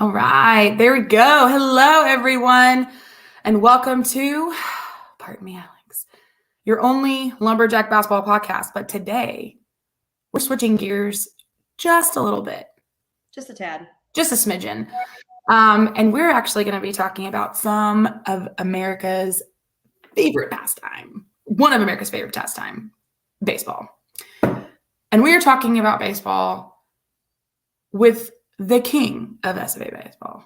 All right, there we go. Hello, everyone, and welcome to, pardon me, Alex, your only Lumberjack basketball podcast. But today, we're switching gears just a little bit. Just a tad. Just a smidgen. And we're actually going to be talking about some of America's favorite pastime. One of America's favorite pastime, baseball. And we are talking about baseball with the king of SFA baseball,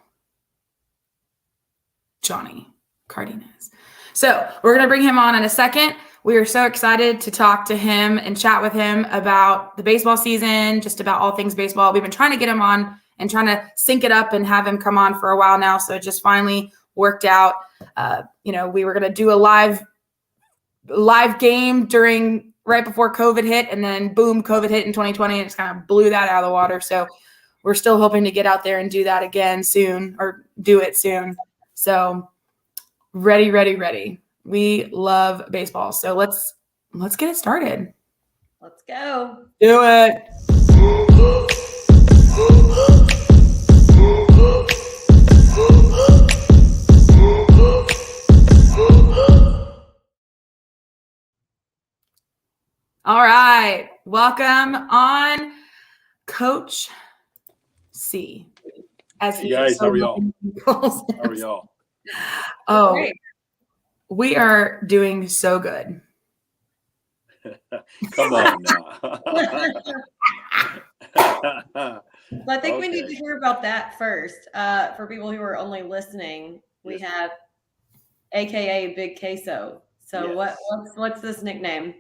Johnny Cardenas. So we're going to bring him on in a second. We are so excited to talk to him and chat with him about the baseball season, just about all things baseball. We've been trying to get him on and trying to sync it up and have him come on for a while now. So it just finally worked out. We were going to do a live game right before COVID hit, and then boom, COVID hit in 2020 and it just kind of blew that out of the water. So we're still hoping to get out there and do that again soon, or do it soon. So ready. We love baseball. So let's get it started. Let's go. Do it. All right. Welcome on Coach C. Hey guys, how are y'all? How are y'all? Oh, Great. We are doing so good. Come on now. I think we need to hear about that first. For people who are only listening, we have AKA Big Queso. So Yes. what's this nickname?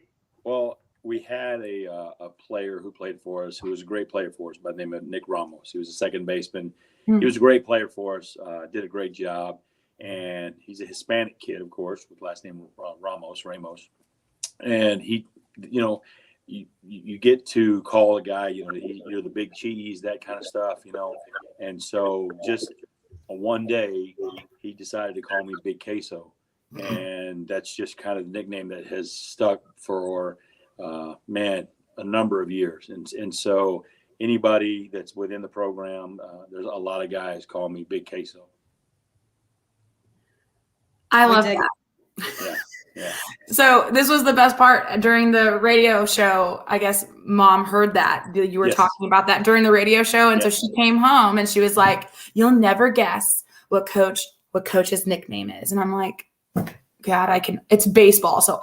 Well, we had a player who played for us who was a great player for us by the name of Nick Ramos. He was a second baseman. He was a great player for us, did a great job. And he's a Hispanic kid, of course, with last name Ramos. And he, you get to call a guy, you're the big cheese, that kind of stuff, And so just one day he decided to call me Big Queso. And that's just kind of the nickname that has stuck for, a number of years. And so anybody that's within the program, there's a lot of guys call me Big Queso. I love that. Yeah. So this was the best part during the radio show. I guess Mom heard that you were talking about that during the radio show. And so she came home and she was like, "You'll never guess what Coach's nickname is." And I'm like, God, it's baseball. So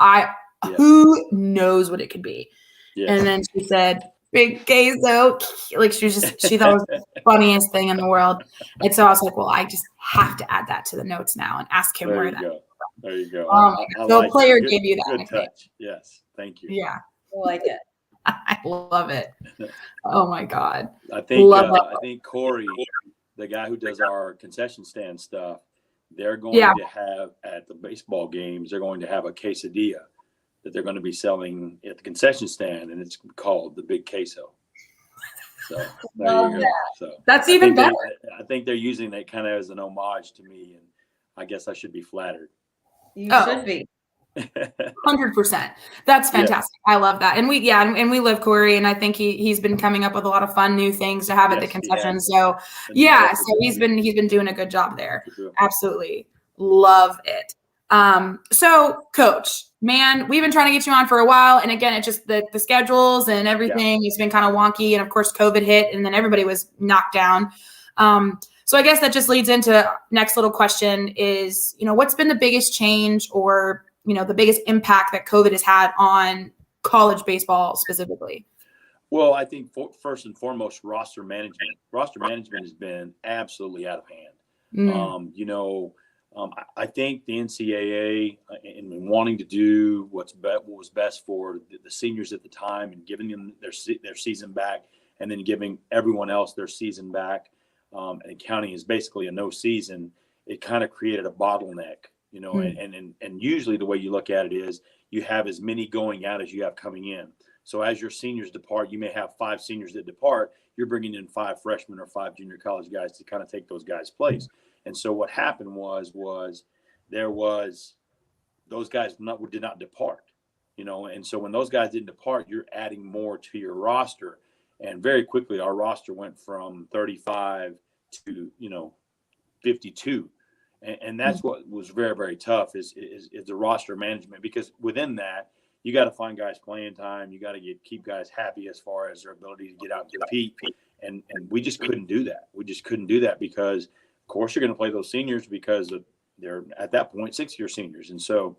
who knows what it could be? Yes. And then she said, Big Queso. Like she thought it was the funniest thing in the world. And so I was like, well, I just have to add that to the notes now and ask him where that is. There you go. So a player gave you that. Good touch. Yes. Thank you. Yeah. I like it. I love it. Oh my God. I think Corey, the guy who does our concession stand stuff, they're going to have at the baseball games, they're going to have a quesadilla that they're going to be selling at the concession stand, and it's called the Big Queso. So there you go. So that's even better. I think they're using that kind of as an homage to me, and I guess I should be flattered. You should be. 100%. That's fantastic. Yeah. I love that. And we love Corey, and I think he's been coming up with a lot of fun new things to have at the concession. So he's been doing a good job there. Sure. Absolutely. Love it. So Coach, man, we've been trying to get you on for a while. And again, it's just the schedules and everything has been kind of wonky. And of course, COVID hit and then everybody was knocked down. So I guess that just leads into next little question is, what's been the biggest change or, the biggest impact that COVID has had on college baseball specifically? Well, I think first and foremost, roster management. Roster management has been absolutely out of hand. I think the NCAA in wanting to do what was best for the seniors at the time and giving them their season back and then giving everyone else their season back and counting as basically a no season, it kind of created a bottleneck, and usually the way you look at it is you have as many going out as you have coming in. So as your seniors depart, you may have 5 seniors that depart. You're bringing in 5 freshmen or 5 junior college guys to kind of take those guys' place. And so what happened was those guys did not depart, and so when those guys didn't depart, you're adding more to your roster. And very quickly, our roster went from 35 to 52. And that's what was very, very tough is the roster management, because within that, you got to find guys playing time. You got to keep guys happy as far as their ability to get out and compete. And we just couldn't do that. We just couldn't do that because, of course, you're going to play those seniors because they're at that point 6-year seniors. And so,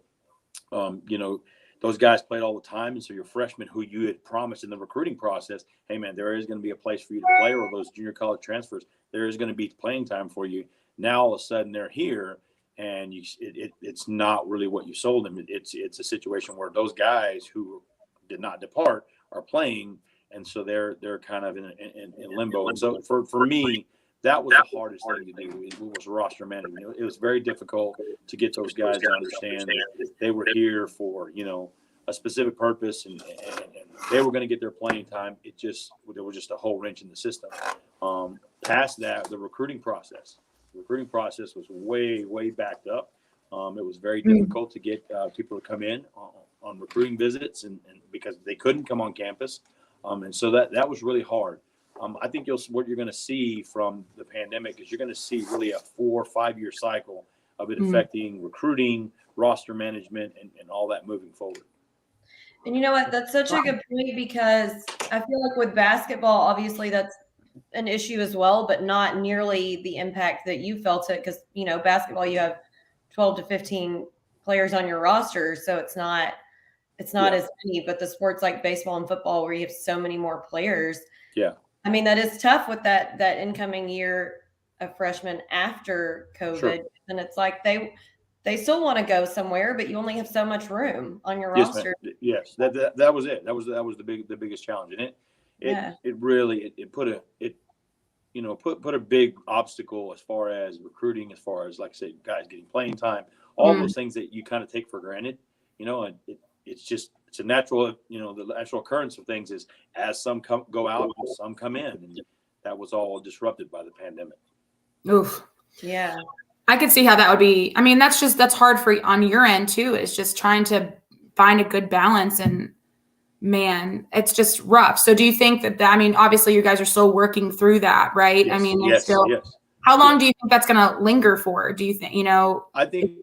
those guys played all the time. And so your freshmen who you had promised in the recruiting process, hey, man, there is going to be a place for you to play, or those junior college transfers, there is going to be playing time for you. Now all of a sudden they're here, and it's not really what you sold them. It's a situation where those guys who did not depart are playing, and so they're kind of in limbo. And so for me, that was the hardest thing to do. It was roster management. It was very difficult to get those guys to understand that they were here for a specific purpose, and they were going to get their playing time. There was just a whole wrench in the system. Past that, the recruiting process. The recruiting process was way backed up. It was very difficult to get people to come in on recruiting visits, and because they couldn't come on campus, and so that was really hard. I think what you're going to see from the pandemic is you're going to see really a 4 or 5 year cycle of it affecting recruiting, roster management, and all that moving forward. And you know what? That's such a good point, because I feel like with basketball, obviously that's an issue as well, but not nearly the impact that you felt it, because basketball, you have 12 to 15 players on your roster, so it's not as many. But the sports like baseball and football, where you have so many more players, I mean, that is tough with that incoming year of freshmen after COVID. Sure. And it's like they still want to go somewhere, but you only have so much room on your roster. Yes, that was it. That was the biggest challenge, and it really put a big obstacle as far as recruiting, as far as, like I said, guys getting playing time, all those things that you kind of take for granted, and it's a natural, the natural occurrence of things is as some go out, some come in, and that was all disrupted by the pandemic. Oof. Yeah. I could see how that would be. I mean, that's hard on your end too. It's just trying to find a good balance, and man, it's just rough. So do you think that I mean, obviously you guys are still working through that, right? Yes, I mean, yes. How long do you think that's going to linger for? Do you think, I think,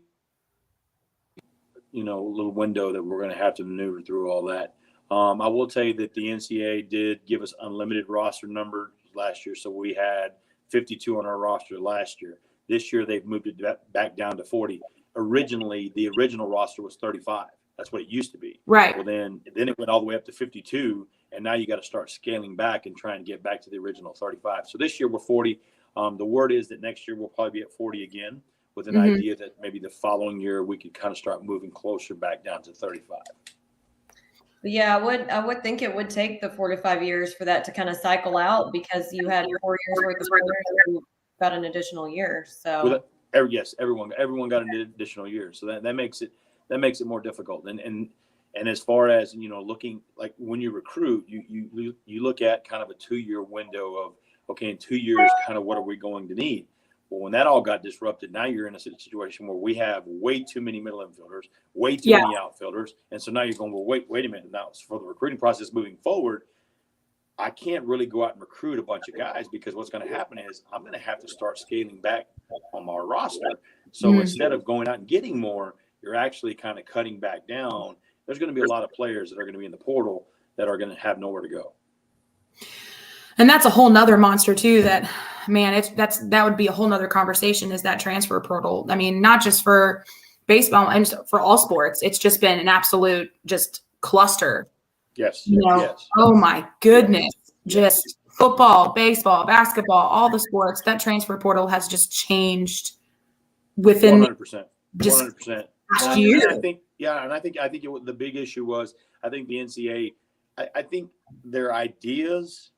a little window that we're going to have to maneuver through all that. I will tell you that the NCAA did give us unlimited roster number last year. So we had 52 on our roster last year. This year they've moved it back down to 40. Originally, the original roster was 35. That's what it used to be. Right. Well, then it went all the way up to 52, and now you got to start scaling back and try and get back to the original 35. So this year we're 40. The word is that next year we'll probably be at 40 again, with an idea that maybe the following year we could kind of start moving closer back down to 35. Yeah, I would think it would take the 4 to 5 years for that to kind of cycle out, because you had 4 years worth of players and got an additional year. So everyone got an additional year. So that makes it more difficult. And as far as looking, like when you recruit, you look at kind of a 2-year window of, okay, in 2 years, kind of what are we going to need? Well, when that all got disrupted, now you're in a situation where we have way too many middle infielders, way too many outfielders. And so now you're going, well, wait a minute. Now, for the recruiting process moving forward, I can't really go out and recruit a bunch of guys, because what's going to happen is I'm going to have to start scaling back on my roster. So instead of going out and getting more, you're actually kind of cutting back down. There's going to be a lot of players that are going to be in the portal that are going to have nowhere to go. And that's a whole nother monster too, that, man, that would be a whole nother conversation, is that transfer portal. I mean, not just for baseball and for all sports. It's just been an absolute just cluster. Yes. Yes. Oh my goodness. Just football, baseball, basketball, all the sports, that transfer portal has just changed within 100%. 100%. Last year. I think the big issue was, I think the NCAA, I think their ideas,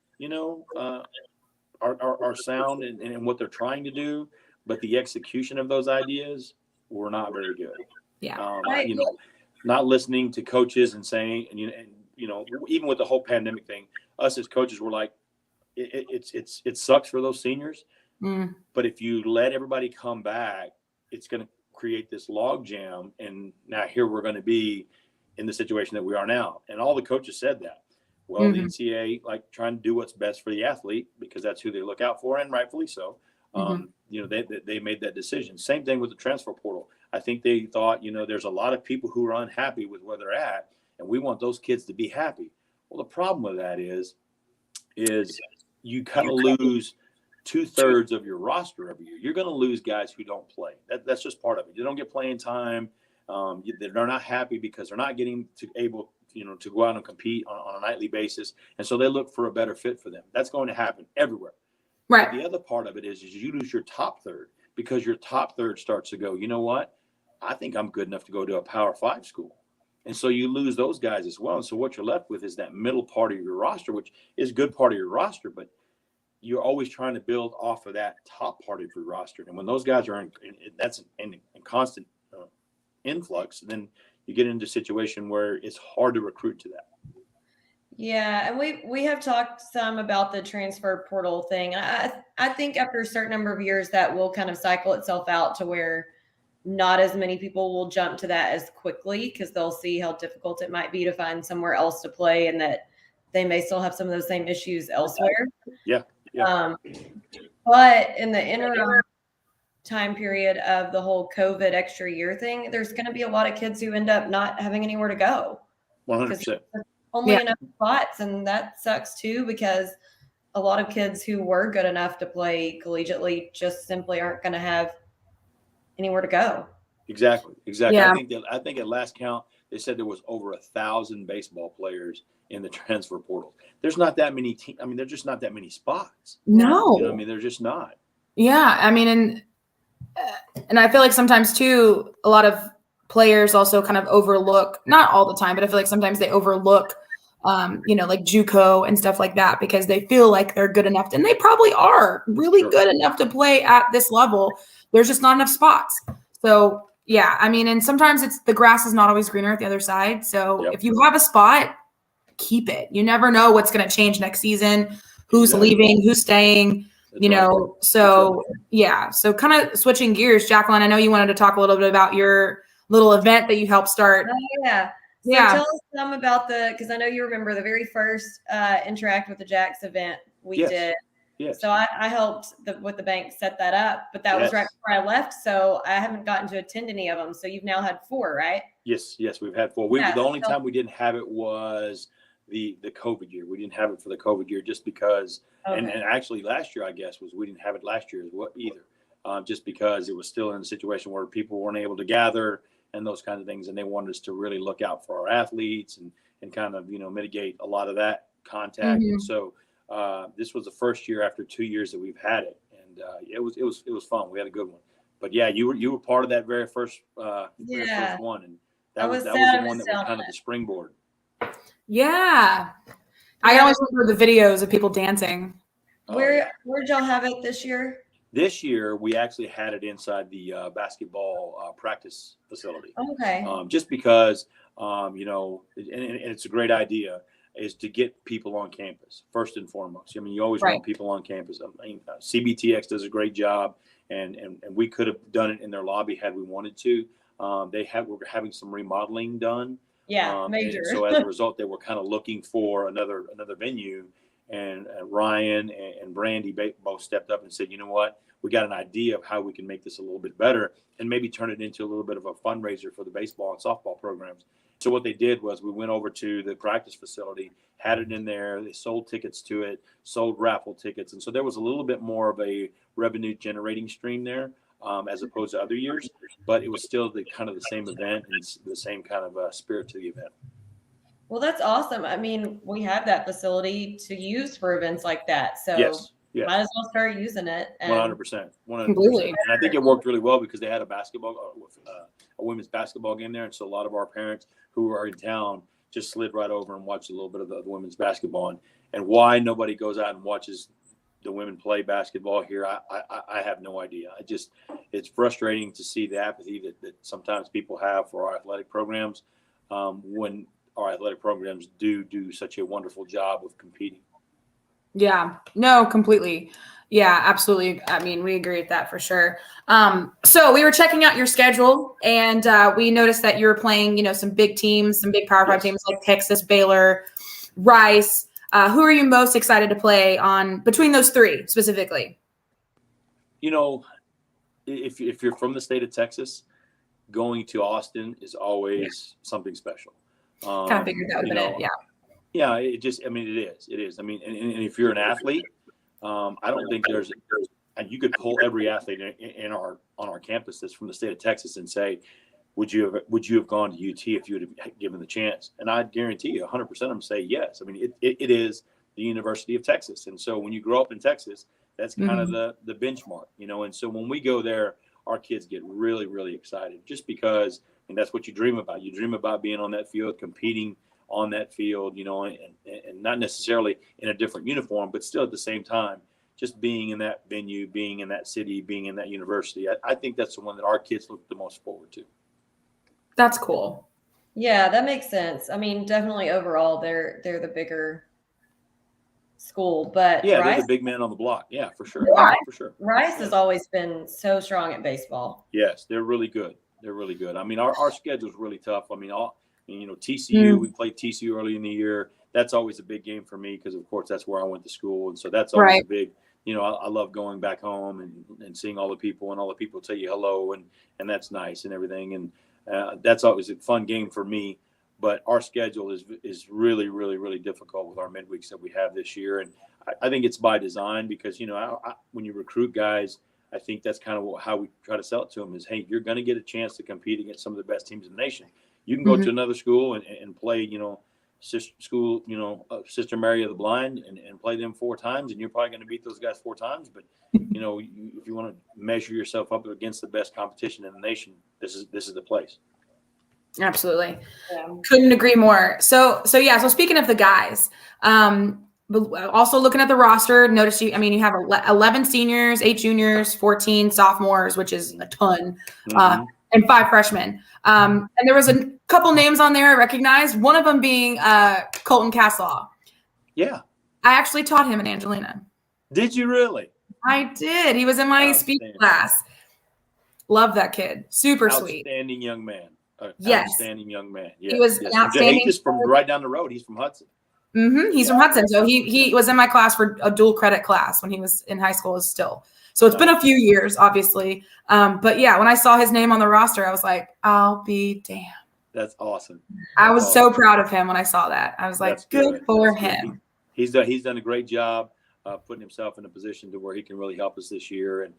are sound in what they're trying to do, but the execution of those ideas were not very good. Yeah. Not listening to coaches and saying, and even with the whole pandemic thing, us as coaches were like, it sucks for those seniors, but if you let everybody come back, it's going to create this log jam, and now here we're going to be in the situation that we are now. And all the coaches said that. Well, the NCAA, like, trying to do what's best for the athlete, because that's who they look out for, and rightfully so. They made that decision. Same thing with the transfer portal. I think they thought, there's a lot of people who are unhappy with where they're at, and we want those kids to be happy. Well, the problem with that is you kind of lose 2/3 of your roster every year. You're going to lose guys who don't play. That's just part of it. They don't get playing time. They're not happy because they're not getting to go out and compete on a nightly basis. And so they look for a better fit for them. That's going to happen everywhere. Right. But the other part of it is you lose your top third because your top third starts to go, you know what? I think I'm good enough to go to a Power 5 school. And so you lose those guys as well. And so what you're left with is that middle part of your roster, which is a good part of your roster, but you're always trying to build off of that top part of your roster. And when those guys are that's in constant influx, then you get into a situation where it's hard to recruit to that. Yeah, and we have talked some about the transfer portal thing. And I think after a certain number of years that will kind of cycle itself out to where not as many people will jump to that as quickly because they'll see how difficult it might be to find somewhere else to play and that they may still have some of those same issues elsewhere. Yeah. But in the interim time period of the whole COVID extra year thing, there's going to be a lot of kids who end up not having anywhere to go. 100%. Only enough spots, and that sucks too because a lot of kids who were good enough to play collegiately just simply aren't going to have anywhere to go. Exactly. Yeah. I think at last count they said there was over 1,000 baseball players in the transfer portal. There's not that many teams. I mean, there's just not that many spots. No. They're just not. Yeah, I mean, and I feel like sometimes too, a lot of players also kind of overlook, not all the time, but I feel like sometimes they overlook like JUCO and stuff like that because they feel like they're good enough, and they probably are really good enough to play at this level. There's just not enough spots. So yeah, I mean, and sometimes it's the grass is not always greener at the other side. So if you have a spot, keep it. You never know what's going to change next season, who's leaving, who's staying, So yeah. So kind of switching gears, Jacqueline, I know you wanted to talk a little bit about your little event that you helped start. Oh, yeah. So tell us some about because I know you remember the very first Interact with the Jacks event we did. Yes. So I helped with the bank set that up, but that was right before I left. So I haven't gotten to attend any of them. So you've now had 4, right? Yes, we've had 4. The only time we didn't have it was the COVID year. We didn't have it for the COVID year just because, and actually last year, I guess, we didn't have it last year either. Just because it was still in a situation where people weren't able to gather and those kinds of things. And they wanted us to really look out for our athletes and kind of, mitigate a lot of that contact. Mm-hmm. And so this was the first year after 2 years that we've had it. And it was fun. We had a good one. But yeah, you were part of that very first first one. And that was the one that was kind of the springboard. Yeah. I always remember the videos of people dancing. Where'd y'all have it this year? This year, we actually had it inside the basketball practice facility. Okay. Just because, and it's a great idea, is to get people on campus, first and foremost. I mean, you always want people on campus. I mean, CBTX does a great job, and we could have done it in their lobby had we wanted to. We're having some remodeling done. Yeah, major. So as a result, they were kind of looking for another venue. And Ryan and Brandy both stepped up and said, you know what, we got an idea of how we can make this a little bit better and maybe turn it into a little bit of a fundraiser for the baseball and softball programs. So what they did was we went over to the practice facility, had it in there. They sold tickets to it, sold raffle tickets. And so there was a little bit more of a revenue generating stream there as opposed to other years. But it was still the same event and the same kind of spirit to the event. Well, that's awesome. I mean, we have that facility to use for events like that. So might as well start using it. 100%. Completely. And I think it worked really well because they had a women's basketball game there. And so a lot of our parents who are in town just slid right over and watched a little bit of the women's basketball. And why nobody goes out and watches the women play basketball here, I have no idea. It's frustrating to see the apathy that sometimes people have for our athletic programs when our athletic programs do such a wonderful job of competing. Yeah, no, completely. Yeah, absolutely. I mean, we agree with that for sure. So we were checking out your schedule and we noticed that you were playing, some big teams, some big Power 5 teams like Texas, Baylor, Rice. Who are you most excited to play on between those 3 specifically? You know, if you're from the state of Texas, going to Austin is always something special. Kind of figured that would have been it. Yeah. Yeah, it is. I mean, and if you're an athlete, I don't think there's you could pull every athlete on our campus that's from the state of Texas and say, would you have gone to UT if you would have given the chance? And I'd guarantee you 100% of them say yes. I mean, it is the University of Texas. And so when you grow up in Texas, that's kind of the benchmark, you know. And so when we go there, our kids get really, really excited just because, and that's what you dream about. You dream about being on that field, competing on that field, you know, and not necessarily in a different uniform, but still at the same time, just being in that venue, being in that city, being in that university. I think that's the one that our kids look the most forward to. That's cool. Yeah, that makes sense. I mean, definitely overall, they're the bigger school, but yeah, Rice, they're the big man on the block. Yeah, for sure. Rice, For sure. Rice has always been so strong at baseball. Yes, they're really good. They're really good. I mean, our schedule's really tough. I mean, you know, TCU, we played TCU early in the year. That's always a big game for me because, of course, that's where I went to school. And so that's always a big, you know, I love going back home and seeing all the people and all the people tell you hello. And that's nice and everything. And that's always a fun game for me. But our schedule is really, really, really difficult with our midweeks that we have this year. And I think it's by design because, you know, when you recruit guys, I think that's kind of how we try to sell it to them is, hey, you're going to get a chance to compete against some of the best teams in the nation. You can go to another school and play, you know, Sister Mary of the Blind and play them 4 times, and you're probably going to beat those guys 4 times. But, you know, if you want to measure yourself up against the best competition in the nation, this is the place. Absolutely. Yeah. Couldn't agree more. So speaking of the guys, but also looking at the roster, notice you have 11 seniors, 8 juniors, 14 sophomores, which is a ton, and 5 freshmen. And there was a couple names on there I recognized, one of them being Colton Castle. Yeah. I actually taught him in Angelina. Did you really? I did. He was in my speech class. Love that kid. Super sweet. Outstanding young man. Yes. Outstanding young man. Yes. He was an outstanding. He's from right down the road. He's from Hudson. He's from Hudson. So he was in my class for a dual credit class when he was in high school still. So it's been a few years, obviously. But yeah, when I saw his name on the roster, I was like, I'll be damned. That's awesome. I was so proud of him when I saw that. I was like, good for him. He's done a great job putting himself in a position to where he can really help us this year. And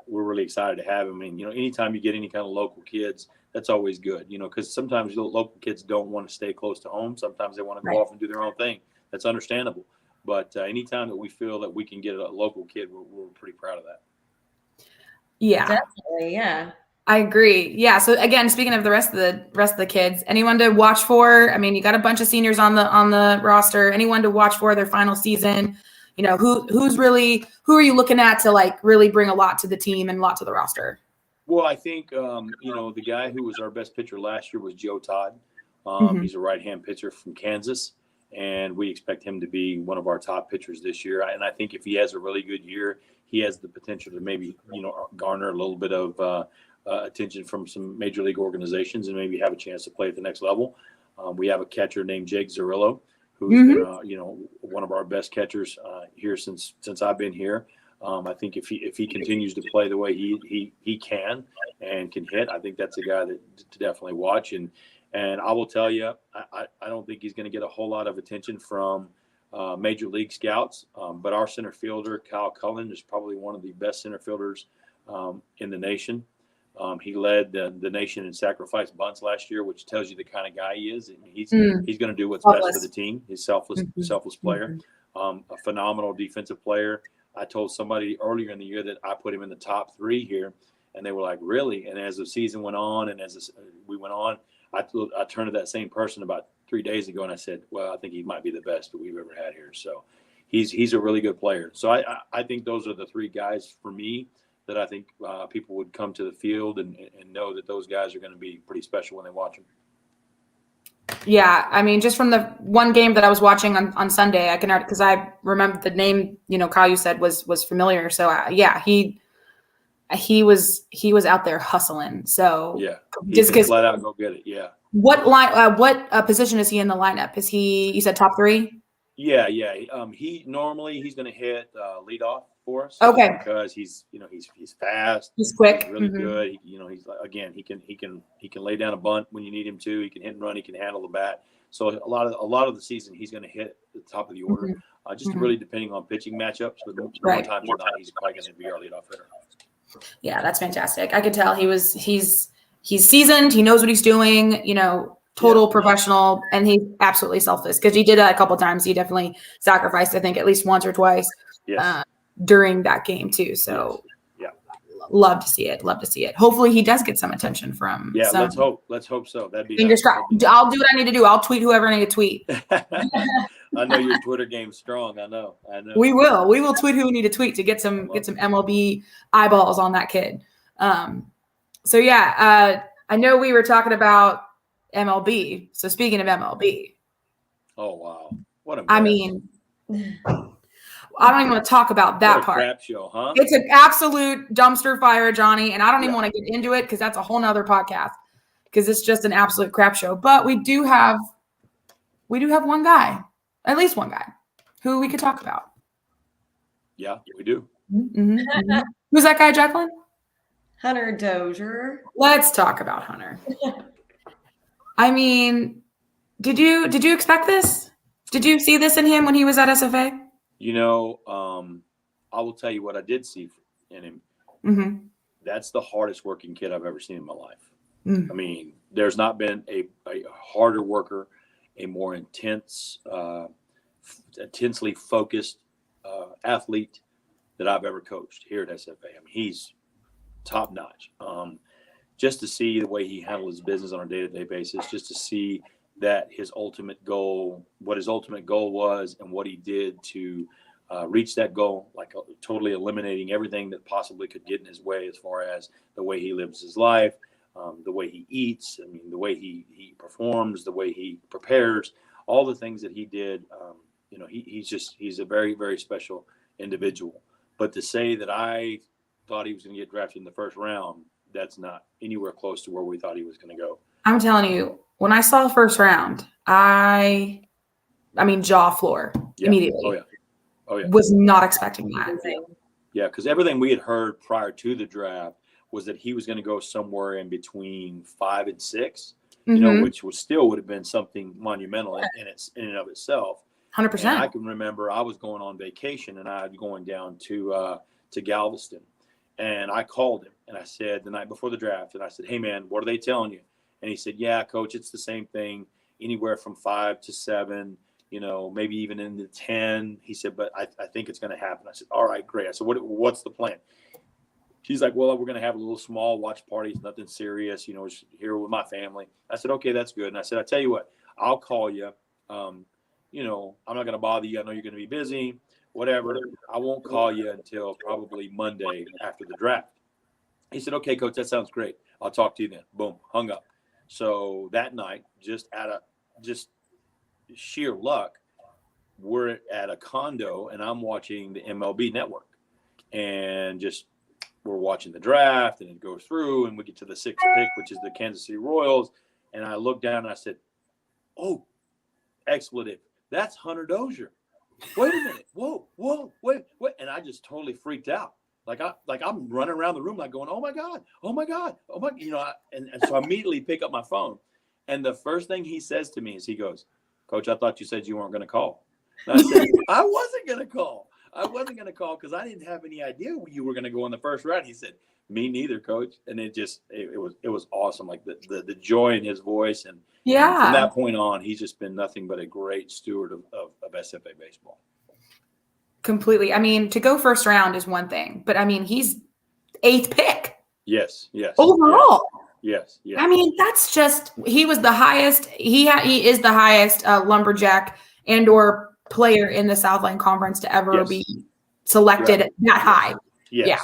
we're really excited to have him. And, you know, anytime you get any kind of local kids, that's always good, you know, because sometimes local kids don't want to stay close to home. Sometimes they want to go off and do their own thing. That's understandable. But anytime that we feel that we can get a local kid, we're pretty proud of that. Yeah, definitely. Yeah, I agree. Yeah. So again, speaking of the rest of the kids, anyone to watch for? I mean, you got a bunch of seniors on the roster. Anyone to watch for their final season? You know, who are you looking at to like really bring a lot to the team and a lot to the roster? Well, I think, you know, the guy who was our best pitcher last year was Joe Todd. He's a right-hand pitcher from Kansas, and we expect him to be one of our top pitchers this year. And I think if he has a really good year, he has the potential to maybe, you know, garner a little bit of attention from some major league organizations and maybe have a chance to play at the next level. We have a catcher named Jake Zarillo, who's been, you know, one of our best catchers here since I've been here. I think if he continues to play the way he can and can hit, I think that's a guy to definitely watch. And I will tell you, I don't think he's going to get a whole lot of attention from major league scouts. But our center fielder, Kyle Cullen, is probably one of the best center fielders in the nation. He led the nation in sacrifice bunts last year, which tells you the kind of guy he is. And he's going to do what's best for the team. He's selfless player, a phenomenal defensive player. I told somebody earlier in the year that I put him in the top 3 here, and they were like, really? And as the season went on and as we went on, I turned to that same person about 3 days ago, and I said, well, I think he might be the best that we've ever had here. So he's a really good player. So I think those are the 3 guys for me that I think people would come to the field and know that those guys are going to be pretty special when they watch them. Yeah, I mean, just from the one game that I was watching on Sunday, I can, because I remember the name, you know, Kyle, you said was familiar. So yeah, he was out there hustling. So yeah, just because flat out go get it. Yeah. What position is he in the lineup? Is he? You said top 3? Yeah. He's going to hit leadoff for us. Okay. Because he's fast. He's quick. He's really good. He's again, he can lay down a bunt when you need him to. He can hit and run. He can handle the bat. So a lot of the season, he's going to hit the top of the order. Just really depending on pitching matchups, but more times than not, he's probably going to be our leadoff hitter. Yeah, that's fantastic. I could tell he's seasoned. He knows what he's doing. Total professional, and he's absolutely selfless because he did that a couple times. He definitely sacrificed, I think, at least once or twice during that game too. So love to see it. Love to see it. Hopefully he does get some attention from. Let's hope so. That'd be fingers crossed. I'll do what I need to do. I'll tweet whoever I need to tweet. I know your Twitter game's strong. I know. We will tweet who we need to tweet to get some MLB eyeballs on that kid. So I know we were talking about MLB. So speaking of MLB. Oh wow. What a mess. I mean, I don't even want to talk about that part. Crap show, huh? It's an absolute dumpster fire, Johnny, and I don't even want to get into it because that's a whole nother podcast because it's just an absolute crap show. But we do have one guy, at least one guy, who we could talk about. Yeah, we do. Who's that guy, Jacqueline? Hunter Dozier. Let's talk about Hunter. I mean, did you expect this? Did you see this in him when he was at SFA? I will tell you what I did see in him. Mm-hmm. That's the hardest working kid I've ever seen in my life. I mean, there's not been a harder worker, a more intensely focused athlete that I've ever coached here at SFA. I mean, he's top notch. Just to see the way he handled his business on a day-to-day basis, just to see that what his ultimate goal was and what he did to reach that goal, like totally eliminating everything that possibly could get in his way as far as the way he lives his life, the way he eats, I mean, the way he performs, the way he prepares, all the things that he did. He's a very, very special individual. But to say that I thought he was going to get drafted in the first round, that's not anywhere close to where we thought he was going to go. I'm telling you, when I saw the first round, I mean, jaw floor immediately. Oh yeah. Was not expecting that. Yeah, because everything we had heard prior to the draft was that he was going to go somewhere in between 5 and 6, which would have been something monumental in and of itself. 100%. And I can remember I was going on vacation and I was going down to Galveston, and I called him and I said the night before the draft, and I said, "Hey man, what are they telling you?" And he said, "Yeah, coach, it's the same thing, anywhere from 5 to 7, maybe even into 10. He said, "But I think it's going to happen." I said, "All right, great." I said, "What's the plan?" He's like, "Well, we're going to have a little small watch party, nothing serious, here with my family." I said, "Okay, that's good." And I said, "I tell you what, I'll call you. I'm not going to bother you. I know you're going to be busy, whatever. I won't call you until probably Monday after the draft." He said, "Okay, coach, that sounds great. I'll talk to you then." Boom, hung up. So that night, just sheer luck, we're at a condo and I'm watching the MLB network, and we're watching the draft, and it goes through and we get to the 6th pick, which is the Kansas City Royals. And I looked down and I said, "Oh, expletive. That's Hunter Dozier. Wait a minute. Whoa, wait." And I just totally freaked out. Like I'm running around the room, like going, "Oh my God. And so I immediately pick up my phone. And the first thing he says to me is, he goes, "Coach, I thought you said you weren't going to call." And I said, "I wasn't going to call. Because I didn't have any idea you were going to go in the first round." He said, "Me neither, coach." And it was awesome. Like the joy in his voice. And from that point on, he's just been nothing but a great steward of SFA baseball. Completely. I mean, to go first round is one thing, but I mean, he's 8th pick. Yes. Overall. Yes. I mean, that's he was the highest. He is the highest lumberjack and/or player in the Southland Conference to ever be selected that high. Yes.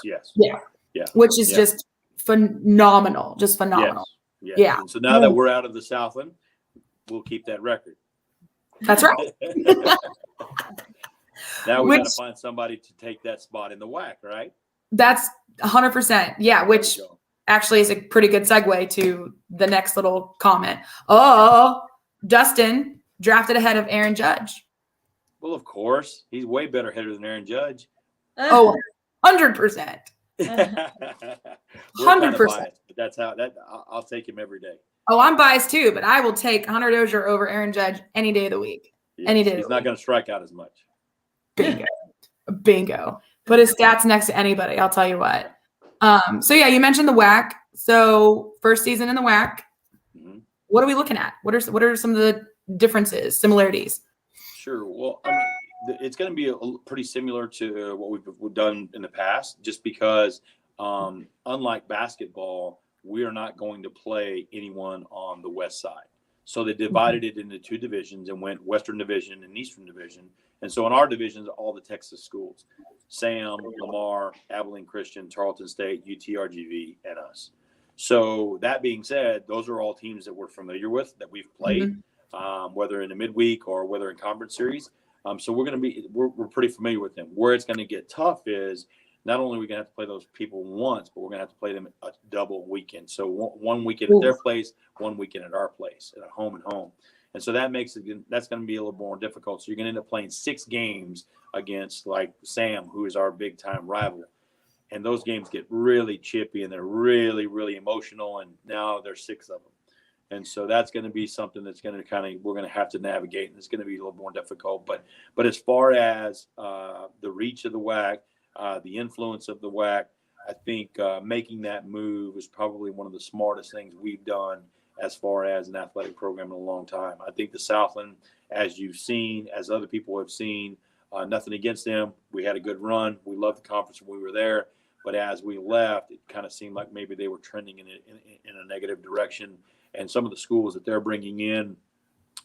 Which is just phenomenal. Just phenomenal. Yes. Yeah. And so now that we're out of the Southland, we'll keep that record. That's right. Now we got to find somebody to take that spot in the WAC, right? That's 100%. Yeah, which actually is a pretty good segue to the next little comment. Oh, Dustin drafted ahead of Aaron Judge. Well, of course. He's way better hitter than Aaron Judge. Oh, 100%. We're kind of 100%. biased, but that's how that I'll take him every day. Oh, I'm biased too, but I will take Hunter Dozier over Aaron Judge any day of the week. Yes, Any day. He's not going to strike out as much. Bingo. Put his stats next to anybody. I'll tell you what. So yeah, you mentioned the WAC. So first season in the WAC. Mm-hmm. What are we looking at? What are some of the differences, similarities? Sure. Well, I mean, it's going to be pretty similar to what we've done in the past, just because unlike basketball, we are not going to play anyone on the west side. So they divided it into two divisions and went Western Division and Eastern Division. And so in our divisions, all the Texas schools, Sam, Lamar, Abilene Christian, Tarleton State, UTRGV, and us. So that being said, those are all teams that we're familiar with, that we've played, whether in the midweek or whether in conference series. So we're pretty familiar with them. Where it's going to get tough is not only are we going to have to play those people once, but we're going to have to play them a double weekend. So one weekend at their place, one weekend at our place, at home and home. And so that's going to be a little more difficult. So you're going to end up playing 6 games against like Sam, who is our big time rival. And those games get really chippy and they're really, really emotional. And now there's 6 of them. And so that's going to be something that's going to we're going to have to navigate, and it's going to be a little more difficult. But as far as the reach of the WAC, the influence of the WAC, I think making that move is probably one of the smartest things we've done as far as an athletic program in a long time. I think the Southland, as you've seen, as other people have seen, nothing against them. We had a good run. We loved the conference when we were there. But as we left, it kind of seemed like maybe they were trending in a negative direction. And some of the schools that they're bringing in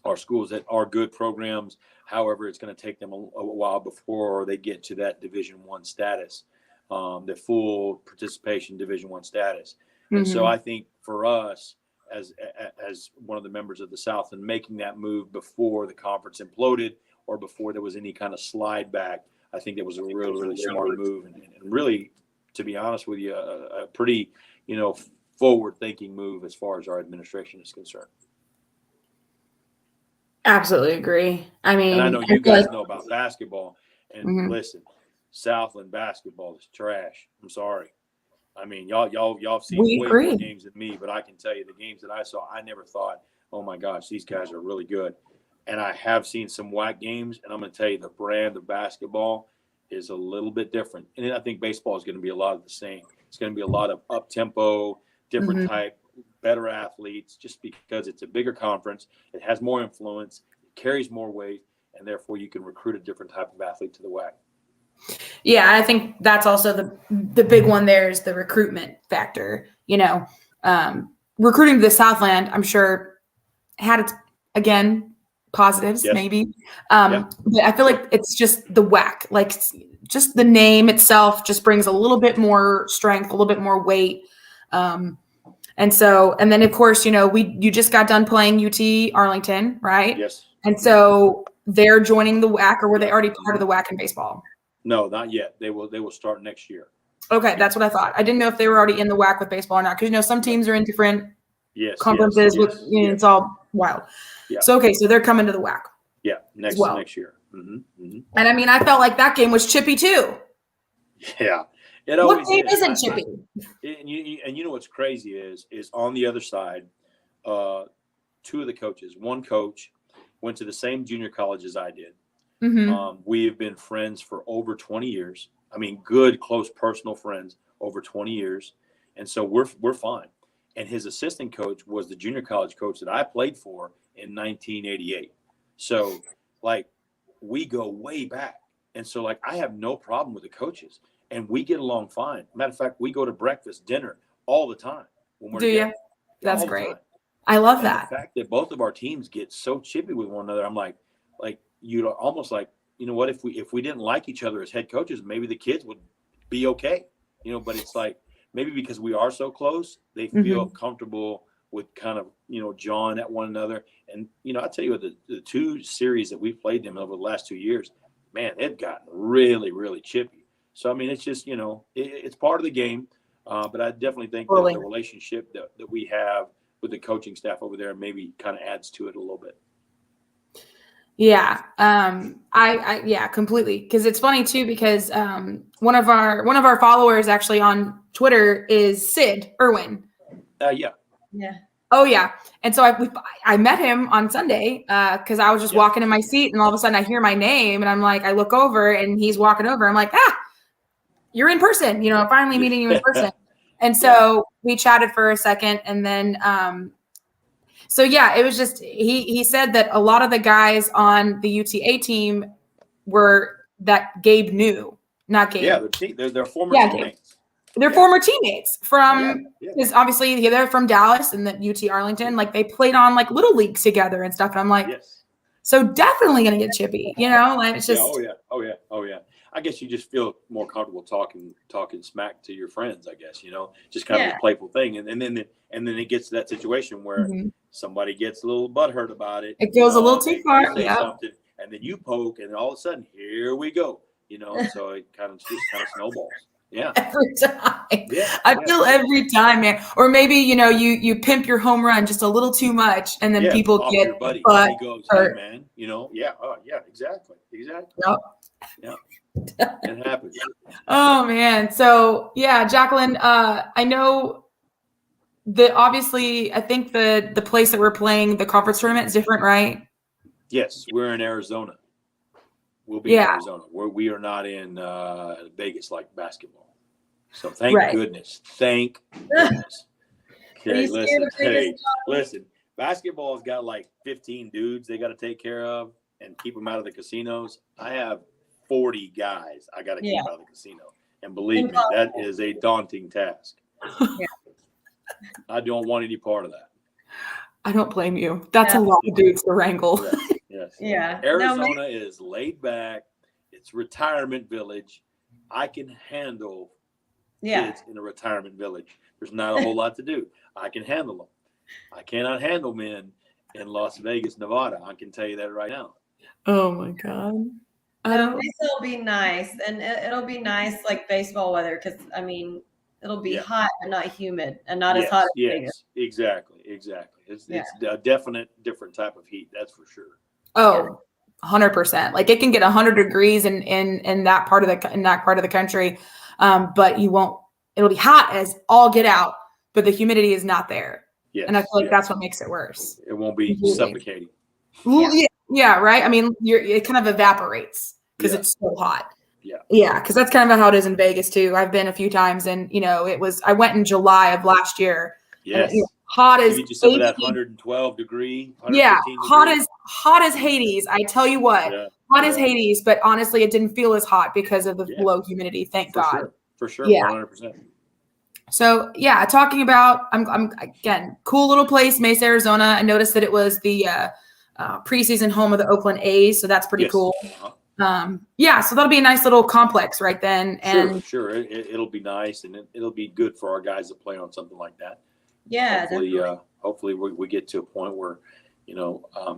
are schools that are good programs. However, it's going to take them a while before they get to that Division I status, the full participation Division I status. And so I think for us, as one of the members of the South, and making that move before the conference imploded or before there was any kind of slide back, I think it was a really, really smart move, and really, to be honest with you, a pretty, forward-thinking move as far as our administration is concerned. Absolutely agree. I mean, and I know you guys know about basketball, and listen, Southland basketball is trash. I'm sorry. I mean, y'all have seen way more games than me, but I can tell you the games that I saw, I never thought, oh my gosh, these guys are really good. And I have seen some WAC games, and I'm going to tell you the brand of basketball is a little bit different. And I think baseball is going to be a lot of the same. It's going to be a lot of up-tempo, different type, better athletes, just because it's a bigger conference. It has more influence, it carries more weight, and therefore you can recruit a different type of athlete to the WAC. Yeah, I think that's also the big one there is the recruitment factor. Recruiting to the Southland, I'm sure, had its, again, positives, maybe. But I feel like it's just the WAC. Like, just the name itself just brings a little bit more strength, a little bit more weight. And then, of course, you just got done playing UT Arlington, right? Yes. And so they're joining the WAC, or were they already part of the WAC in baseball? No, not yet. They will start next year. Okay, that's what I thought. I didn't know if they were already in the WAC with baseball or not, because some teams are in different conferences it's all wild. Yeah. So so they're coming to the WAC. Yeah, next year. And I mean, I felt like that game was chippy too. Yeah, it always what game isn't chippy? And you know what's crazy is on the other side, 2 of the coaches. One coach went to the same junior college as I did. We have been friends for over 20 years. I mean, good, close, personal friends over 20 years. And so we're fine. And his assistant coach was the junior college coach that I played for in 1988. So, we go way back. And so, I have no problem with the coaches. And we get along fine. Matter of fact, we go to breakfast, dinner all the time. When we're together. That's great. I love that. The fact that both of our teams get so chippy with one another, I'm like you'd almost what if we didn't like each other as head coaches, maybe the kids would be okay, but it's maybe because we are so close, they feel comfortable with kind of, jawing at one another. And, I tell you, the 2 series that we've played them over the last 2 years, man, they've gotten really, really chippy. So, I mean, it's just, it's part of the game. But I definitely think that the relationship that we have with the coaching staff over there maybe kind of adds to it a little bit. Yeah. Yeah, completely. Because it's funny too, because one of our followers actually on Twitter is Sid Irwin. Yeah. Oh yeah. And so I met him on Sunday because I was just walking in my seat, and all of a sudden I hear my name, and I'm like, I look over, and he's walking over. I'm like, you're in person. Finally meeting you in person. And so we chatted for a second, and then so yeah, it was just he said that a lot of the guys on the UTA team were that Gabe knew, not Gabe. Yeah, they're former teammates. They're former teammates from, because obviously they're from Dallas and the UT Arlington. Like they played on like little leagues together and stuff. And I'm like, so definitely gonna get chippy. Like it's just. Oh yeah. I guess you just feel more comfortable talking smack to your friends. I guess just kind of a playful thing, and then it gets to that situation where somebody gets a little butthurt about it. It goes a little too far. Something, and then you poke, and all of a sudden, here we go. So it kind of snowballs. Yeah. Every time. I feel every time, man. Or maybe, you pimp your home run just a little too much, and then people get your buddy. But he goes, hey, man, exactly. Yep. Yeah. It happens. Oh man. So yeah, Jacqueline, I know that obviously I think the place that we're playing the conference tournament is different, right? Yes, we're in Arizona. We'll be in Arizona. We are not in Vegas like basketball. So thank goodness. Thank goodness. Okay, listen. Basketball's got like 15 dudes they got to take care of and keep them out of the casinos. I have 40 guys I got to keep out of the casino. And believe me, that is a daunting task. I don't want any part of that. I don't blame you. That's a lot of dudes to wrangle. Yes. Yeah. Arizona is laid back. It's retirement village. I can handle kids in a retirement village. There's not a whole lot to do. I can handle them. I cannot handle men in Las Vegas, Nevada. I can tell you that right now. Oh my God. It'll be nice, and it'll be nice like baseball weather, because it'll be hot but not humid, and not as hot as Vegas. Exactly. It's a definite different type of heat, that's for sure. Oh, 100%. Like it can get 100 degrees in that part of the country, but it'll be hot as all get out, but the humidity is not there. Yes, and I feel like that's what makes it worse. It won't be suffocating. Yeah, right. I mean, it kind of evaporates because it's so hot. Yeah, because that's kind of how it is in Vegas too. I've been a few times, and I went in July of last year. Yes. And, hot as you some of that 112 degree. Hot as Hades. I tell you what, hot as Hades. But honestly, it didn't feel as hot because of the low humidity. Thank God. For sure. 100%. So yeah, talking about I'm again, cool little place, Mesa, Arizona. I noticed that it was the preseason home of the Oakland A's, so that's pretty cool. So that'll be a nice little complex right then. And sure. It'll be nice, and it'll be good for our guys to play on something like that. Yeah, hopefully we get to a point where,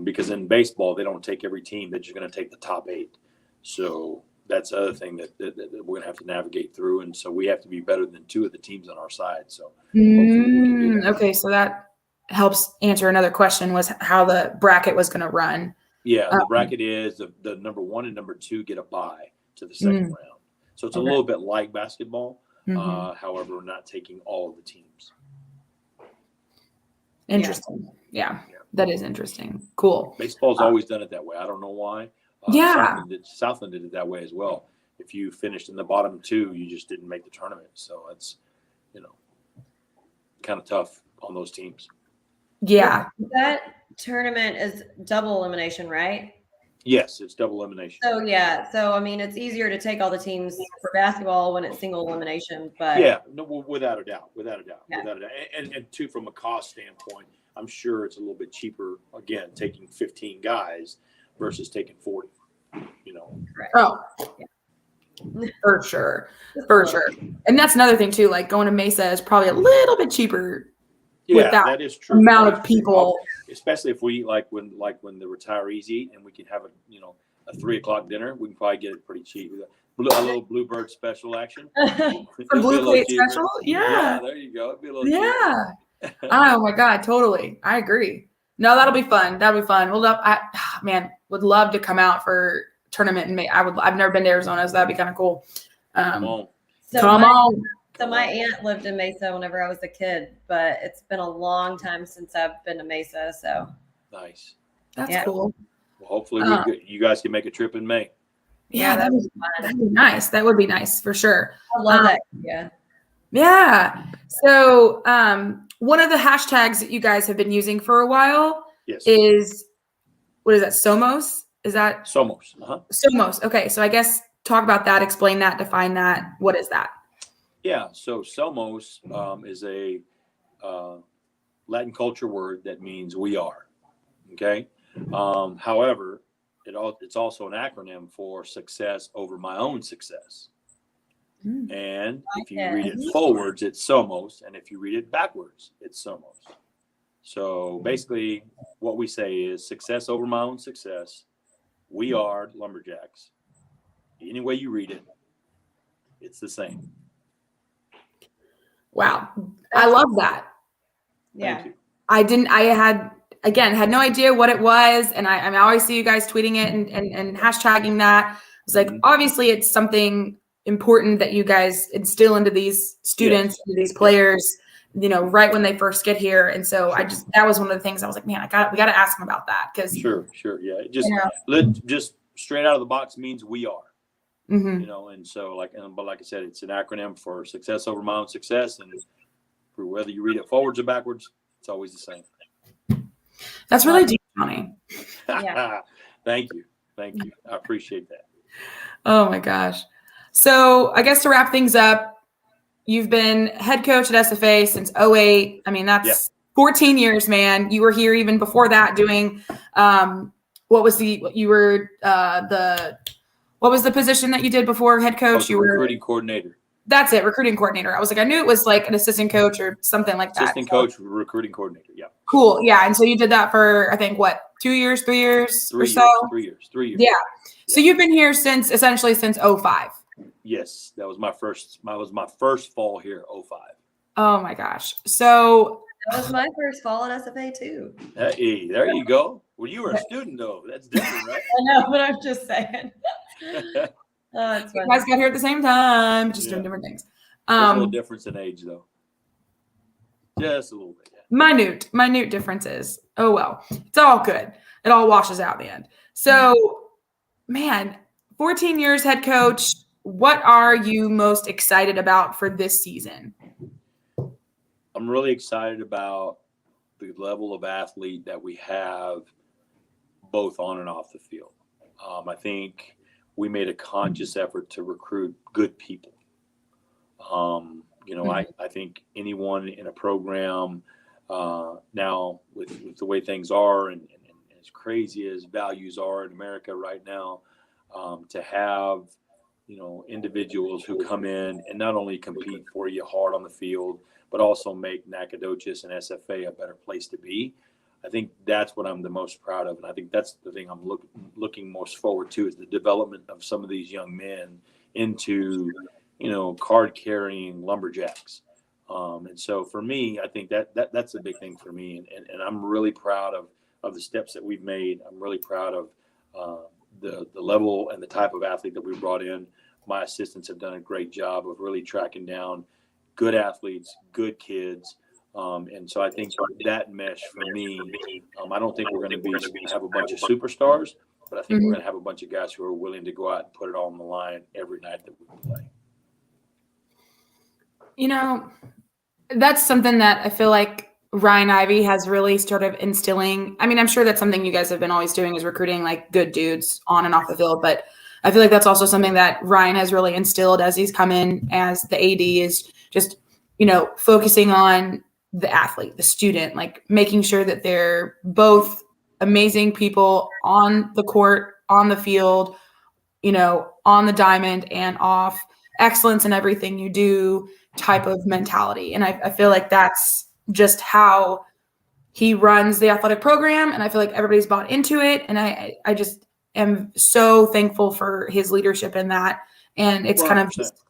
because in baseball they don't take every team; they're just going to take the top 8. So that's the other thing that we're going to have to navigate through, and so we have to be better than 2 of the teams on our side. So okay, so that helps answer another question: was how the bracket was going to run. Yeah, the bracket is the number 1 and number 2 get a bye to the second round. So it's a little bit like basketball. However, we're not taking all of the teams. Interesting. Yeah, that is interesting. Cool. Baseball's always done it that way. I don't know why. Southland did it that way as well. If you finished in the bottom 2, you just didn't make the tournament. So it's, kind of tough on those teams. Yeah. That tournament is double elimination, right? Yes, it's double elimination. So it's easier to take all the teams for basketball when it's single elimination, but without a doubt. And two, from a cost standpoint, I'm sure it's a little bit cheaper again taking 15 guys versus taking 40. Correct. Oh, for sure, and that's another thing too. Like going to Mesa is probably a little bit cheaper. With that is true. Amount of people, especially if we like when the retirees eat, and we can have a 3:00 dinner, we can probably get it pretty cheap. A little Bluebird special action. For Blue Plate special, yeah. There you go. It'd be a little cheaper. Oh my God, totally. I agree. No, that'll be fun. Well, man, would love to come out for tournament in May. I've never been to Arizona, so that'd be kind of cool. Come on. Come on. So my aunt lived in Mesa whenever I was a kid, but it's been a long time since I've been to Mesa. So Nice. That's cool. Well, hopefully you guys can make a trip in May. Yeah, that'd be nice. That would be nice for sure. I love that. Yeah. Yeah. So one of the hashtags that you guys have been using for a while is, what is that? Somos? Is that? Somos. Somos. Okay. So I guess talk about that, explain that, define that. What is that? Yeah. So Somos is a Latin culture word that means we are. Okay. However, it's also an acronym for success over my own success. And if you read it forwards, it's Somos. And if you read it backwards, it's Somos. So basically what we say is success over my own success. We are Lumberjacks. Any way you read it, it's the same. Wow. I love that. Yeah. Thank you. I had no idea what it was. And I always see you guys tweeting it and hashtagging that. It's like, obviously it's something important that you guys instill into these students, into these players, right when they first get here. And so that was one of the things I was like, man, we got to ask them about that. Cause Sure. Yeah. It just straight out of the box means we are, and so but like I said, it's an acronym for success over my own success. And for whether you read it forwards or backwards, it's always the same. That's really deep, Johnny. Yeah. Thank you. I appreciate that. Oh my gosh. So I guess to wrap things up, you've been head coach at SFA since 2008. I mean, that's 14 years, man. You were here even before that doing, what was the position that you did before head coach? You were recruiting coordinator. That's it. Recruiting coordinator. I was like, I knew it was like an assistant coach or something like that. Assistant coach, recruiting coordinator. Yeah. Cool. Yeah. And so you did that for, I think, 2 years, 3 years or so? 3 years. Yeah. So you've been here essentially since 2005. Yes, that was my first fall here, 2005. Oh my gosh. So that was my first fall at SFA too. Hey, there you go. Well, you were a student though. That's different, right? I know, but I'm just saying. You guys got here at the same time, just doing different things. There's a little difference in age though. Just a little bit. Yeah. Minute differences. Oh well. It's all good. It all washes out in the end. So, man, 14 years head coach. What are you most excited about for this season? I'm really excited about the level of athlete that we have both on and off the field. I think we made a conscious effort to recruit good people. I think anyone in a program now with the way things are and as crazy as values are in America right now, to have individuals who come in and not only compete for you hard on the field, but also make Nacogdoches and SFA a better place to be. I think that's what I'm the most proud of. And I think that's the thing I'm looking most forward to, is the development of some of these young men into, card carrying lumberjacks. And so for me, I think that's a big thing for me. And I'm really proud of the steps that we've made. I'm really proud of the level and the type of athlete that we brought in. My assistants have done a great job of really tracking down good athletes, good kids. And so I think that mesh for me, I don't think we're going to have a bunch of superstars, but I think we're going to have a bunch of guys who are willing to go out and put it all on the line every night that we play. That's something that I feel like Ryan Ivey has really started instilling. I mean, I'm sure that's something you guys have been always doing, is recruiting like good dudes on and off the field. But I feel like that's also something that Ryan has really instilled as he's come in as the AD, is just, focusing on the athlete, the student, like making sure that they're both amazing people on the court, on the field, on the diamond and off, excellence in everything you do type of mentality. And I feel like that's just how he runs the athletic program. And I feel like everybody's bought into it. And I just am so thankful for his leadership in that. And it's 100%. Kind of just,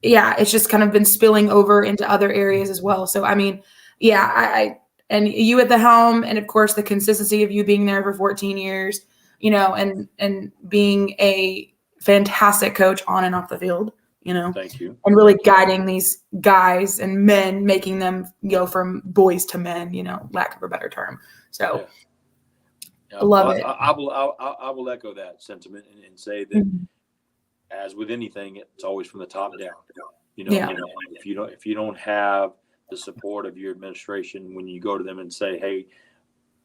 it's just kind of been spilling over into other areas as well. So, I mean, I and you at the helm, and of course the consistency of you being there for 14 years, and being a fantastic coach on and off the field, Thank you. and really guiding these guys and men, making them go from boys to men, lack of a better term. So yeah. I love it. I will echo that sentiment and say that as with anything, it's always from the top down, and if you don't have the support of your administration, when you go to them and say, hey,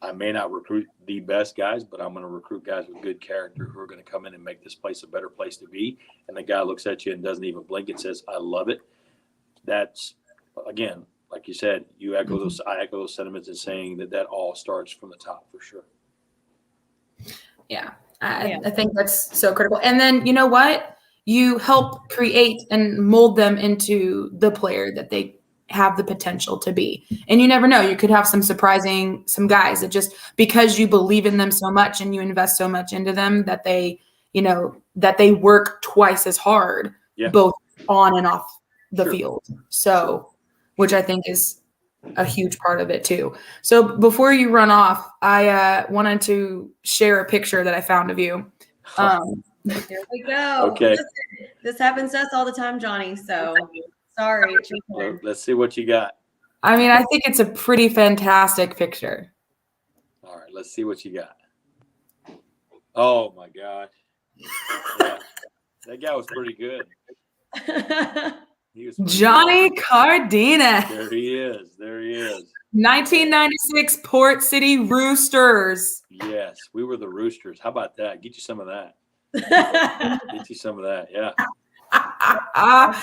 I may not recruit the best guys, but I'm going to recruit guys with good character who are going to come in and make this place a better place to be. And the guy looks at you and doesn't even blink and says, I love it. That's, again, like you said, I echo those sentiments in saying that all starts from the top for sure. Yeah. I think that's so critical. And then, you know what? You help create and mold them into the player that they have the potential to be. And you never know, you could have some guys that just, because you believe in them so much and you invest so much into them, that they work twice as hard, both on and off the field. So, which I think is a huge part of it too. So before you run off, I wanted to share a picture that I found of you. Here we go. Okay. Listen, this happens to us all the time, Johnny. So sorry. Let's see what you got. I mean, I think it's a pretty fantastic picture. All right, let's see what you got. Oh my God. Yeah, that guy was pretty good. He was Johnny Cardenas. There he is. 1996 Port City Roosters. Yes, we were the Roosters. How about that? Get you some of that. Yeah. I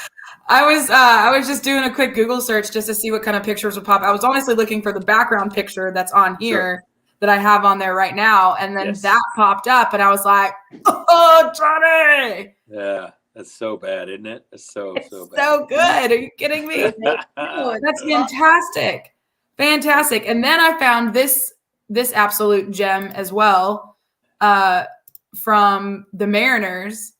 was just doing a quick Google search just to see what kind of pictures would pop. I was honestly looking for the background picture that's on here that I have on there right now, and then that popped up, and I was like, "Oh, Johnny!" Yeah, that's so bad, isn't it? It's so bad. So good. Are you kidding me? That's fantastic. Fantastic. And then I found this absolute gem as well from the Mariners.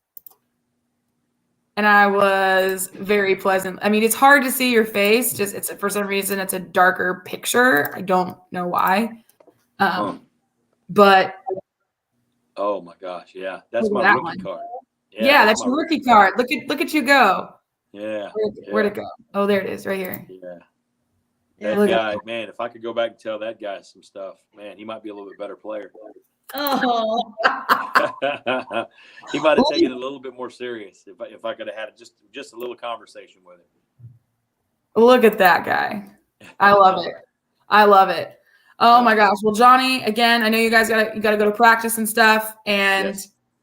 And I was very pleasant. I mean, it's hard to see your face. Just for some reason, it's a darker picture. I don't know why. But oh my gosh, yeah, that's my rookie card. Yeah, that's your rookie card. Look at you go. Yeah. Where'd it go? Oh, there it is, right here. Yeah. That guy, man, if I could go back and tell that guy some stuff, man, he might be a little bit better player. Oh. He might have taken it a little bit more serious if I could have had just a little conversation with him. Look at that guy. I love it. Oh my gosh. Well, Johnny, again, I know you guys gotta go to practice and stuff, and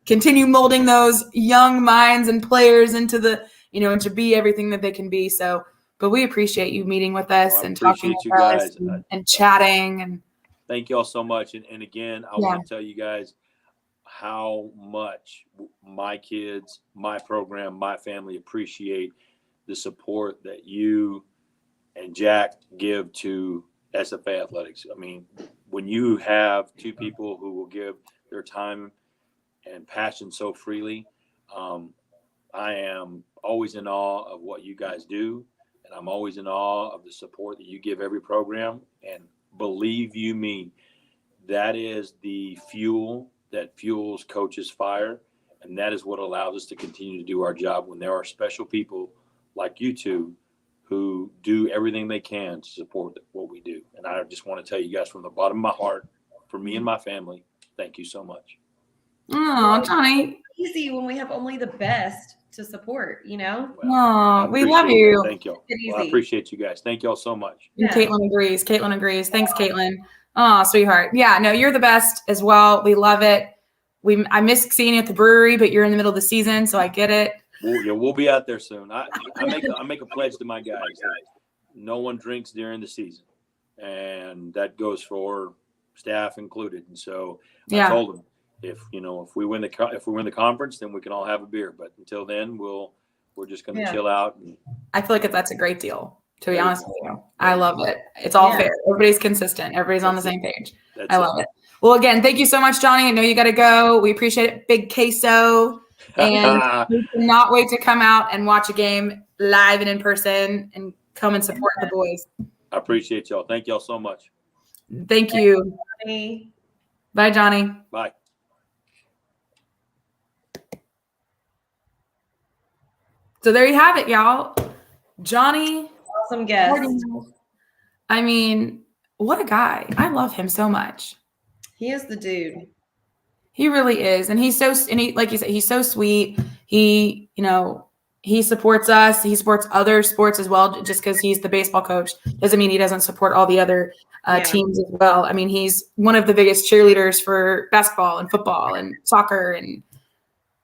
continue molding those young minds and players into the, and to be everything that they can be. So, but we appreciate you meeting with us and talking with us and chatting. And thank you all so much. And again, I want to tell you guys how much my kids, my program, my family appreciate the support that you and Jack give to SFA athletics. I mean, when you have two people who will give their time and passion so freely, I am always in awe of what you guys do, and I'm always in awe of the support that you give every program. And believe you me, that is the fuel that fuels coaches' fire, and that is what allows us to continue to do our job when there are special people like you two who do everything they can to support what we do. And I just want to tell you guys from the bottom of my heart, for me and my family, thank you so much. Oh, Johnny. It's easy when we have only the best to support, Well, we love you. Thank you. Well, I appreciate you guys. Thank you all so much. Yeah. Caitlin agrees. Thanks, Caitlin. Oh, sweetheart. Yeah, no, you're the best as well. We love it. I miss seeing you at the brewery, but you're in the middle of the season, so I get it. We'll be out there soon. I make a pledge to my guys that no one drinks during the season, and that goes for staff included. And so I told them, if we win the conference, then we can all have a beer. But until then, we're just going to chill out. And I feel like that's a great deal. To be honest with you, I love it. It's all fair. Everybody's consistent. Everybody's on the same page. I love it. Well, again, thank you so much, Johnny. I know you got to go. We appreciate it. Big queso. And we cannot wait to come out and watch a game live and in person and come and support the boys. I appreciate y'all. Thank y'all so much. Thank you. Bye, Bye, Johnny. Bye. So there you have it, y'all. Johnny. Awesome guest. I mean, what a guy. I love him so much. He is the dude. He really is. And like you said, he's so sweet. He, he supports us. He supports other sports as well. Just because he's the baseball coach doesn't mean he doesn't support all the other teams as well. I mean, he's one of the biggest cheerleaders for basketball and football and soccer and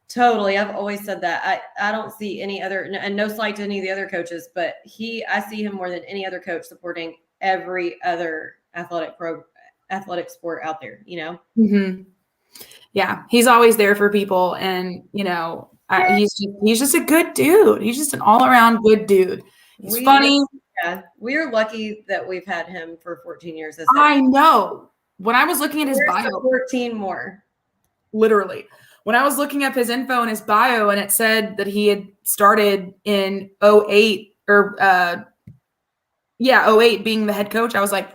totally. I've always said that. I don't see any other, and no slight to any of the other coaches, but I see him more than any other coach supporting every other athletic sport out there, Mm-hmm. Yeah, he's always there for people, and he's just a good dude. He's just an all-around good dude. He's funny. Yeah, we are lucky that we've had him for 14 years. I know. When I was looking at his bio, 14 more. Literally. When I was looking up his info in his bio, and it said that he had started in 08 or 08 being the head coach, I was like,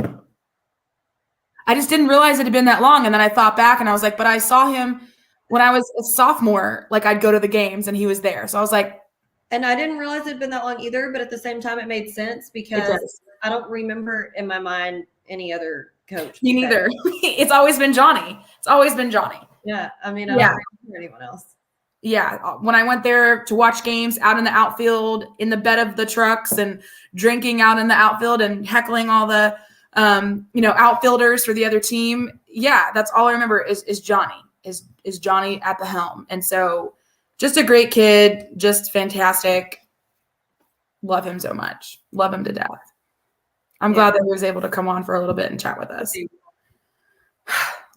I just didn't realize it had been that long. And then I thought back and I was like, but I saw him when I was a sophomore, like I'd go to the games and he was there. So I was like. And I didn't realize it had been that long either, but at the same time, it made sense because I don't remember in my mind any other coach. Me neither. It's always been Johnny. Yeah. I mean, I don't remember anyone else. Yeah. When I went there to watch games out in the outfield, in the bed of the trucks and drinking out in the outfield and heckling all the, outfielders for the other team. Yeah. That's all I remember is Johnny, is Johnny at the helm. And so just a great kid, just fantastic. Love him so much. Love him to death. I'm glad that he was able to come on for a little bit and chat with us.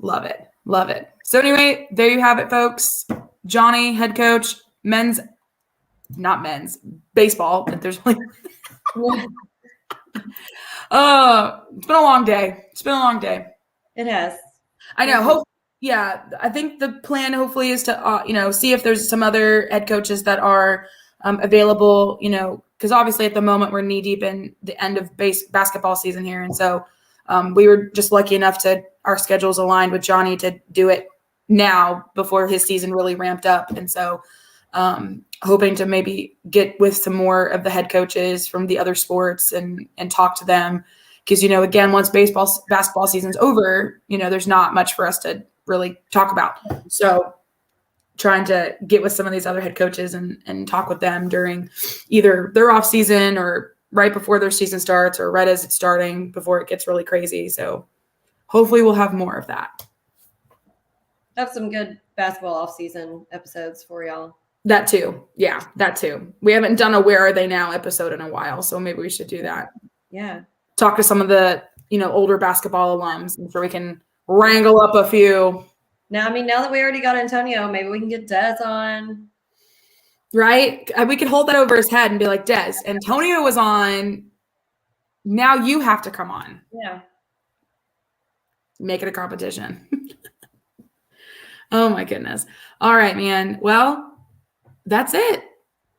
Love it. Love it. So anyway, there you have it, folks. Johnny, head coach, not men's, baseball. But there's only it's been a long day. It has. I know. I think the plan hopefully is to, see if there's some other head coaches that are available, because obviously at the moment we're knee deep in the end of basketball season here. And so we were just lucky enough our schedules aligned with Johnny to do it now before his season really ramped up. And so hoping to maybe get with some more of the head coaches from the other sports and talk to them. Because, again, once basketball season's over, there's not much for us to really talk about. So trying to get with some of these other head coaches and talk with them during either their off season or right before their season starts or right as it's starting before it gets really crazy. So hopefully we'll have more of that. Have some good basketball off season episodes for y'all. That too. Yeah, that too. We haven't done a Where Are They Now episode in a while. So maybe we should do that. Yeah. Talk to some of the, older basketball alums. I'm sure we can wrangle up a few. Now that we already got Antonio, maybe we can get Des on. Right? We could hold that over his head and be like, Des, Antonio was on. Now you have to come on. Yeah. Make it a competition. Oh, my goodness. All right, man. Well, that's it.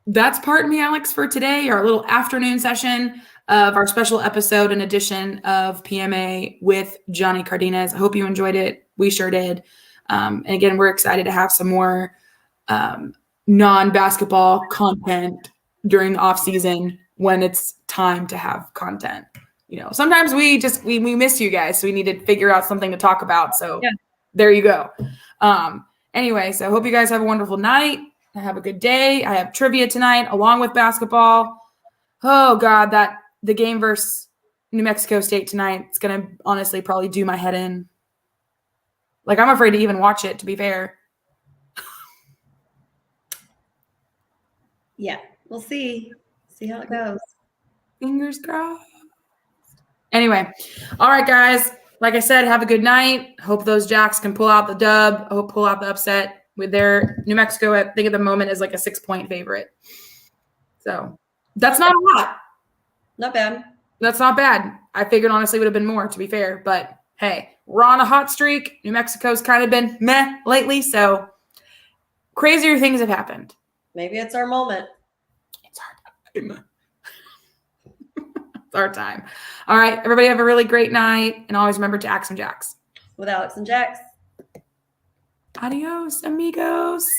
That's Pardon Me, Alex, for today, our little afternoon session of our special episode and edition of PMA with Johnny Cardenas. I hope you enjoyed it. We sure did. And again, we're excited to have some more non-basketball content during the off season when it's time to have content. Sometimes we miss you guys, so we need to figure out something to talk about. So There you go. Anyway, so I hope you guys have a wonderful night. Have a good day. I have trivia tonight along with basketball. Oh God, the game versus New Mexico State tonight, it's going to honestly probably do my head in. Like, I'm afraid to even watch it, to be fair. Yeah, we'll see. See how it goes. Fingers crossed. Anyway, all right, guys. Like I said, have a good night. Hope those Jacks can pull out the dub. I hope pull out the upset with their New Mexico. I think at the moment is like a 6-point favorite. So that's not a lot. Not bad. That's not bad. I figured honestly would have been more, to be fair. But hey, we're on a hot streak. New Mexico's kind of been meh lately. So crazier things have happened. Maybe it's our moment. It's our time. It's our time. All right. Everybody have a really great night. And always remember to axe some jacks. With Alex and Jax. Adios, amigos.